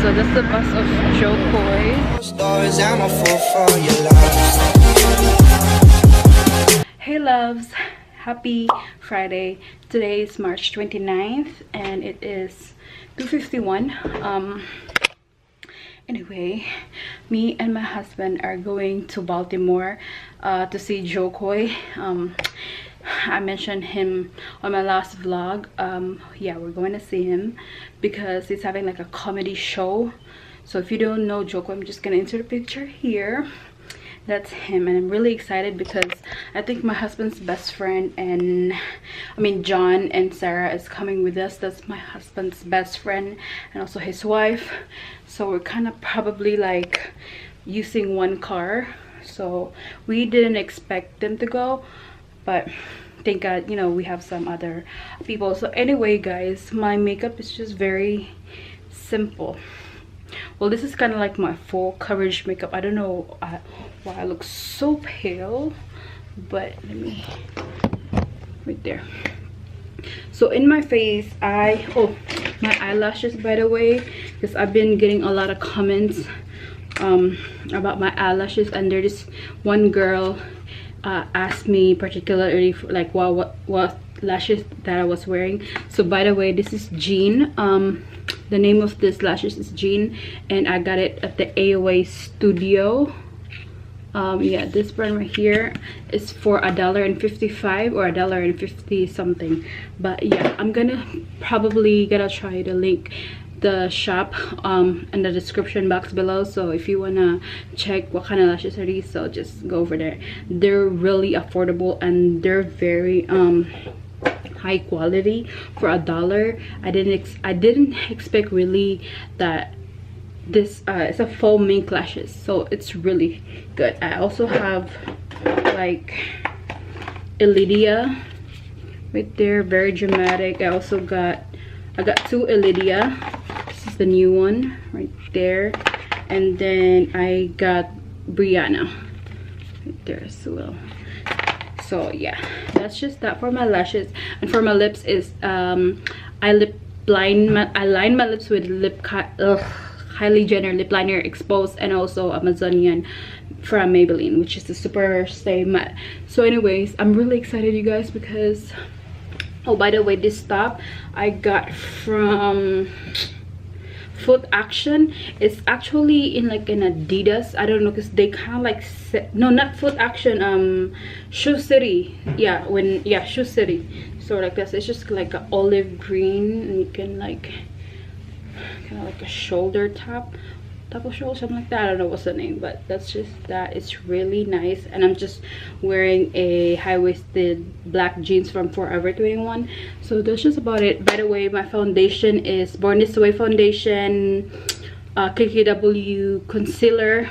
So that's the bus of Jokoy. Hey loves, happy Friday. Today is March 29th and it is 2:51. Anyway, me and my husband are going to Baltimore to see Jokoy. I mentioned him on my last vlog. Yeah, we're going to see him because he's having like a comedy show. So if you don't know Jokoy, I'm just gonna insert a picture here. That's him, and I'm really excited because I think my husband's best friend, and I mean John and Sarah is coming with us. That's my husband's best friend and also his wife. So we're kind of probably like using one car. So we didn't expect them to go, but thank God, you know, we have some other people. So anyway guys, my makeup is just very simple. Well, this is kind of like my full coverage makeup. I don't know why I look so pale, but let me, right there. So in my face, oh, my eyelashes, by the way, because I've been getting a lot of comments about my eyelashes, and there's this one girl asked me particularly for, like, what lashes that I was wearing. So by the way, this is Jean. The name of this lashes is Jean, and I got it at the AOA Studio. Yeah, this brand right here is for $1.55 or $1.50 something. But yeah, I'm probably gonna try to link the shop in the description box below. So if you wanna check what kind of lashes are these, so just go over there. They're really affordable and they're very high quality for $1. I didn't expect really that this it's a faux mink lashes, so it's really good. I also have like Elydia right there, very dramatic. I got two Elydia. This is the new one right there, and then I got Brianna right there as well. So yeah, that's just that for my lashes. And for my lips is I line my lips with Kylie Jenner lip liner exposed, and also Amazonian from Maybelline, which is the Super Stay Matte. So anyways, I'm really excited, you guys, because oh, by the way, this top I got from Foot Action. It's actually in like an Adidas, I don't know, because they kind of like no, not Foot Action, Shoe City. Yeah, Shoe City. So like this, it's just like an olive green, and you can like kind of like a shoulder top of shoulder, something like that. I don't know what's the name, but that's just that. It's really nice, and I'm just wearing a high-waisted black jeans from Forever 21. So that's just about it. By the way, my foundation is Born This Way foundation, KKW concealer.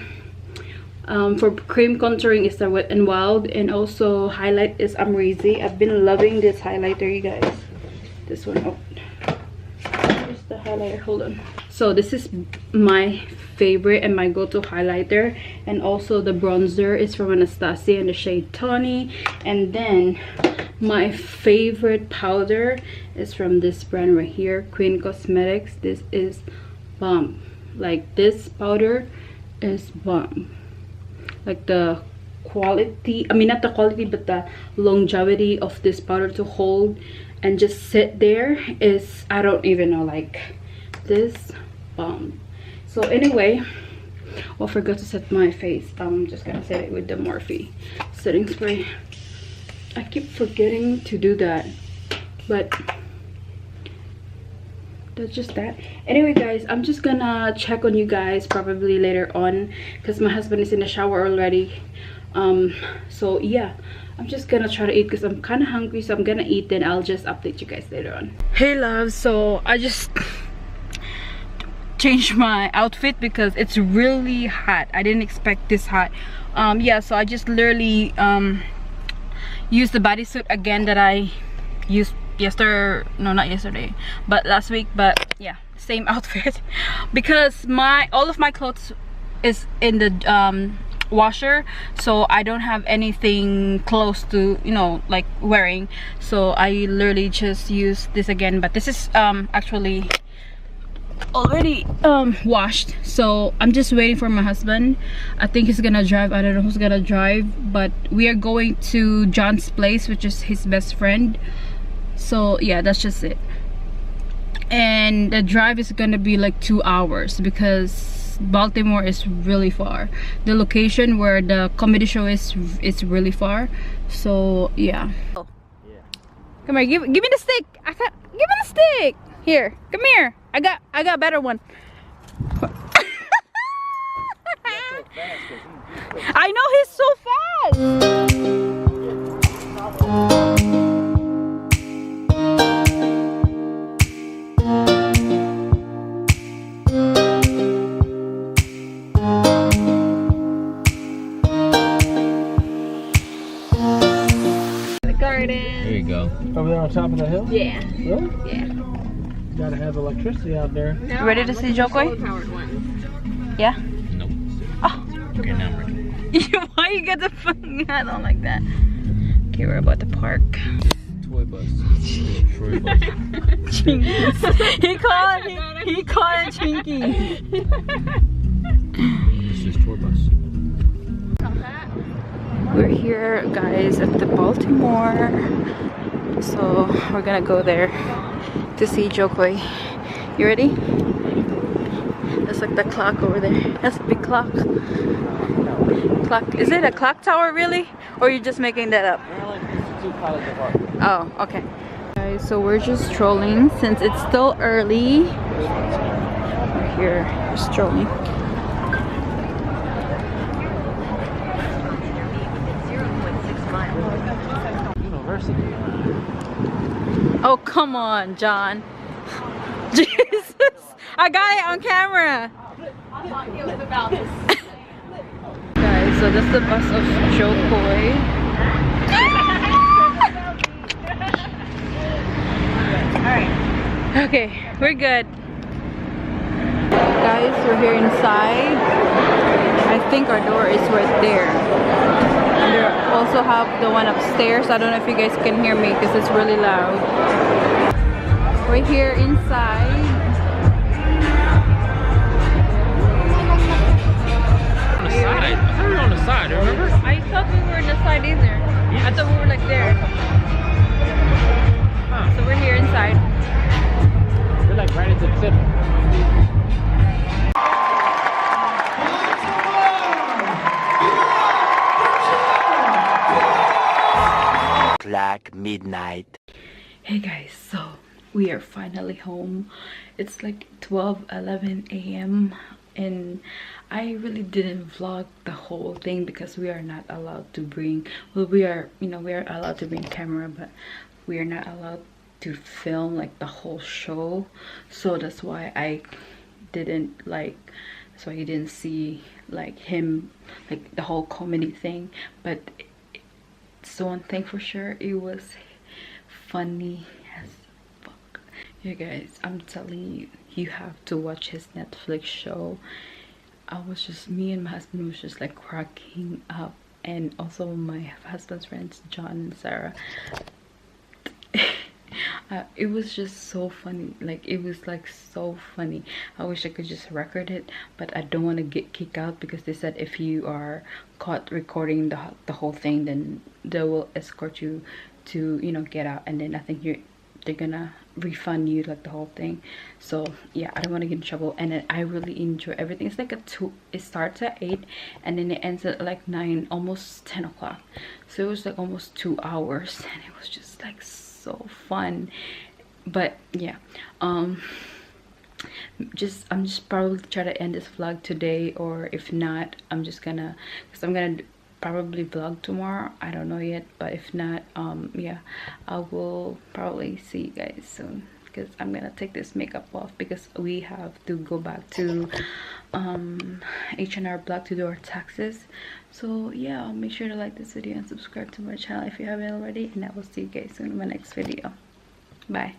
For cream contouring is the Wet n Wild, and also highlight is Amrezy. I've been loving this highlighter, you guys. This one. Oh, here's the highlighter. Hold on. So this is my favorite and my go-to highlighter, and also the bronzer is from Anastasia in the shade Tawney. And then my favorite powder is from this brand right here, Queen Cosmetics. This is bomb. Like, this powder is bomb. Like the quality, I mean not the quality, but the longevity of this powder to hold and just sit there is, I don't even know, like this bomb. So anyway, I forgot to set my face. I'm just gonna set it with the Morphe setting spray. I keep forgetting to do that, but that's just that. Anyway guys, I'm just gonna check on you guys probably later on because my husband is in the shower already. So yeah, I'm just gonna try to eat because I'm kind of hungry, so I'm gonna eat, then I'll just update you guys later on. Hey loves, so I just changed my outfit because it's really hot. I didn't expect this hot. Yeah, so I just literally used the bodysuit again that I used yesterday, no, not yesterday, but last week. But yeah, same outfit because all of my clothes is in the washer, so I don't have anything close to, you know, like wearing. So I literally just use this again, but this is actually already washed, so I'm just waiting for my husband. I think he's gonna drive. I don't know who's gonna drive, but we are going to John's place, which is his best friend. So yeah, that's just it. And the drive is gonna be like 2 hours because Baltimore is really far. The location where the comedy show is really far. So yeah. Oh. Yeah. Come here, give me the stick. Give me the stick. Here, come here. I got a better one. I know he's so fast. The garden. There you go. Over there on top of the hill? Yeah. Really? Yeah. Gotta have electricity out there. No, ready to see Jokoy? Yeah? Nope. Oh. Okay, now I'm ready. Why you got the fucking hat on like that? Okay, we're about to park. Toy bus. Troy bus. he called it Chinky. This is tour bus. We're here, guys, at the Baltimore. So we're gonna go there to see Jokoy. You ready? That's like the clock over there. That's a big clock. Clock. Is it a clock tower really? Or are you just making that up? Oh, okay. Guys, so we're just strolling since it's still early. We're here, we're strolling. University. Oh, come on, John. Jesus, I got it on camera. I thought it was about this. Guys, so this is the bus of Jokoy. Alright. Okay, we're good. Guys, we're here inside. I think our door is right there. And they also have the one upstairs. I don't know if you guys can hear me because it's really loud. We're here inside. On the side. I thought we were on the side, remember? I thought we were on the side either. I thought we were like there. Huh. So we're here inside. You're like right at the tip. Like midnight. Hey guys, so we are finally home. It's like 11 a.m. and I really didn't vlog the whole thing because we are not allowed to bring, well, we are allowed to bring camera, but we are not allowed to film like the whole show. So that's why I didn't that's why you didn't see like him, like the whole comedy thing. But so one thing for sure, it was funny as fuck. You guys, I'm telling you, you have to watch his Netflix show. Me and my husband was just like cracking up, and also my husband's friends John and Sarah. It was just so funny. Like, it was like so funny. I wish I could just record it, but I don't want to get kicked out because they said if you are caught recording the whole thing, then they will escort you to, you know, get out, and then I think they're gonna refund you like the whole thing. So yeah, I don't want to get in trouble. And then I really enjoy everything. It's like it starts at 8 and then it ends at like 9, almost 10 o'clock. So it was like almost 2 hours, and it was just like so fun. But yeah, I'm just probably try to end this vlog today, or if not, I'm just gonna, because I'm gonna probably vlog tomorrow. I don't know yet, but if not, yeah, I will probably see you guys soon, because I'm gonna take this makeup off because we have to go back to H&R Block to do our taxes. So yeah, make sure to like this video and subscribe to my channel if you haven't already, and I will see you guys soon in my next video. Bye.